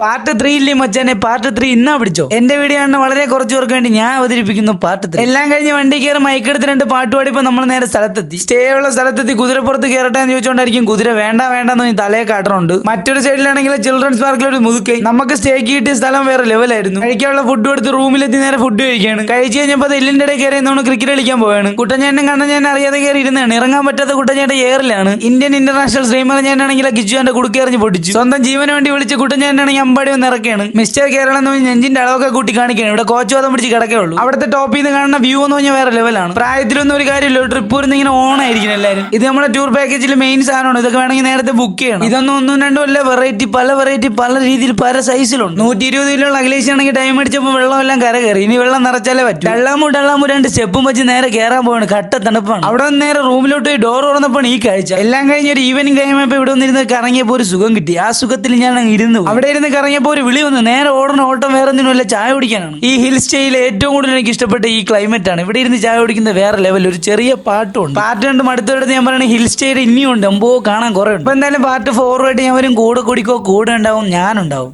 Part 3 ഇല്ലേ മച്ചാനെ, part 3 ഇന്നാ പിടിച്ചോ. എന്റെ വീഡിയോ കാണുന്ന വളരെ കുറച്ചു പേർക്ക് വേണ്ടി ഞാൻ അവതരിപ്പിക്കുന്നു പാർട്ട് 3. എല്ലാം കഴിഞ്ഞ് വണ്ടി കയറി മൈക്കെടുത്ത് 2 പാട്ട് പാടിയപ്പോ നമ്മൾ നേരെ സ്ഥലത്തെത്തി. സ്റ്റേ ഉള്ള സ്ഥലത്തെത്തി കുതിരപ്പുറത്ത് കയറട്ടെ എന്ന് ചോദിച്ചോണ്ടായിരിക്കും കുതിര വേണ്ടെന്ന് തലയെ കാട്ടറുണ്ട്. മറ്റൊരു സൈഡിലാണെങ്കിൽ ചിൽഡ്രൻസ് പാർക്കിൽ ഒരു മുതുക്കൈ. നമുക്ക് സ്റ്റേക്ക് കിട്ടിയ സ്ഥലം വേറെ ലെവലായിരുന്നു. കഴിക്കാനുള്ള ഫുഡ് എടുത്ത് റൂമിലെത്തി നേരെ ഫുഡ് കഴിക്കുകയാണ്. കഴിച്ചു കഴിഞ്ഞപ്പോൾ എല്ലിന്റെ ഇടയിൽ കയറി നമ്മൾ ക്രിക്കറ്റ് കളിക്കാൻ പോവാണ്. കുട്ടഞ്ഞേട്ടനും കണ്ണഞ്ഞേട്ടൻ അറിയാതെ കയറി ഇരുന്നാണ്. ഇറങ്ങാൻ പറ്റാത്ത കുട്ടഞ്ഞേട്ടൻ എയറിലാണ്. ഇന്ത്യൻ ഇന്റർനാഷണൽ സ്ട്രീമർ ഞാനാണെങ്കിൽ കിച്ചുവിന്റെ കുടുക്കേറിഞ്ഞ് പൊട്ടിച്ചു. സ്വന്തം ജീവന് വേണ്ടി വിളിച്ച് കുട്ടഞ്ഞേട്ടനാണെങ്കിൽ അമ്പാടി വന്ന് ഇറക്കുകയാണ്. മിസ്റ്റർ കേരളം എന്ന് പറഞ്ഞ് നെഞ്ചിന്റെ അളവൊക്കെ കൂട്ടി കാണിക്കുകയാണ്. ഇവിടെ കോച്ചുവാദം പിടിച്ച് കിടക്കേ ഉള്ളൂ. അവിടുത്തെ ടോപ്പിൽ നിന്ന് കാണുന്ന വ്യൂ എന്ന് പറഞ്ഞാൽ വേറെ ലെവലാണ്. പ്രായത്തിലൊന്നും ഒരു കാര്യമില്ല. ട്രിപ്പ് വരുന്ന ഇങ്ങനെ ഓണായിരിക്കും എല്ലാവരും. ഇത് നമ്മുടെ ടൂർ പാക്കേജിൽ മെയിൻ സാധനമാണ്. ഇതൊക്കെ വേണമെങ്കിൽ നേരത്തെ ബുക്ക് ചെയ്യണം. ഇതൊന്നും ഒന്നും രണ്ടും അല്ല, വെറൈറ്റി പല രീതിയിൽ പല സൈസിലുണ്ട്. 120 കിലോ അഖിലേഷ് ആണെങ്കിൽ ടൈം അടിച്ചപ്പോൾ വെള്ളം എല്ലാം കര കയറി. ഇനി വെള്ളം നിറച്ചാലേ പറ്റും. ഡള്ളാമു 2 സ്റ്റെപ്പും വെച്ച് നേരെ കയറാൻ പോവാണ്. കട്ട തണുപ്പാണ്. അവിടെ നിന്ന് നേരെ റൂമിലോട്ട് പോയി ഡോർ തുറന്നപ്പോൾ ഈ കാഴ്ച. എല്ലാം കഴിഞ്ഞ് ഒരു ഈവനിങ് കഴിയുമ്പോൾ ഇവിടെ വന്നിരുന്ന് കറങ്ങിയപ്പോൾ ഒരു സുഖം കിട്ടി. ആ സുഖത്തിൽ ഞാൻ ഇരുന്നു. അവിടെ ഇരുന്ന് കറങ്ങിയപ്പോൾ ഒരു വിളി വന്നു. നേരെ ഓടുന്ന ഓട്ടം വേറെ ഒന്നിനുമല്ല, ചായ കുടിക്കാനാണ്. ഈ ഹിൽ സ്റ്റേയിൽ ഏറ്റവും കൂടുതൽ എനിക്ക് ഇഷ്ടപ്പെട്ട ഈ ക്ലൈമറ്റ് ആണ്. ഇവിടെ ഇരുന്ന് ചായ കുടിക്കുന്ന വേറെ ലെവൽ. ഒരു ചെറിയ പാട്ടുണ്ട്. പാർട്ട് 2 അടുത്തെടുത്ത് ഞാൻ പറയുന്നത് ഹിൽ സ്റ്റേയിൽ ഇനിയും ഉണ്ട്. കാണാൻ കുറെ ഉണ്ട്. അപ്പൊ എന്തായാലും പാർട്ട് 4 ആയിട്ട് ഞാൻ വരും. കൂടെ കൂടിക്കോ, കൂടെ ഉണ്ടാവും, ഞാനുണ്ടാവും.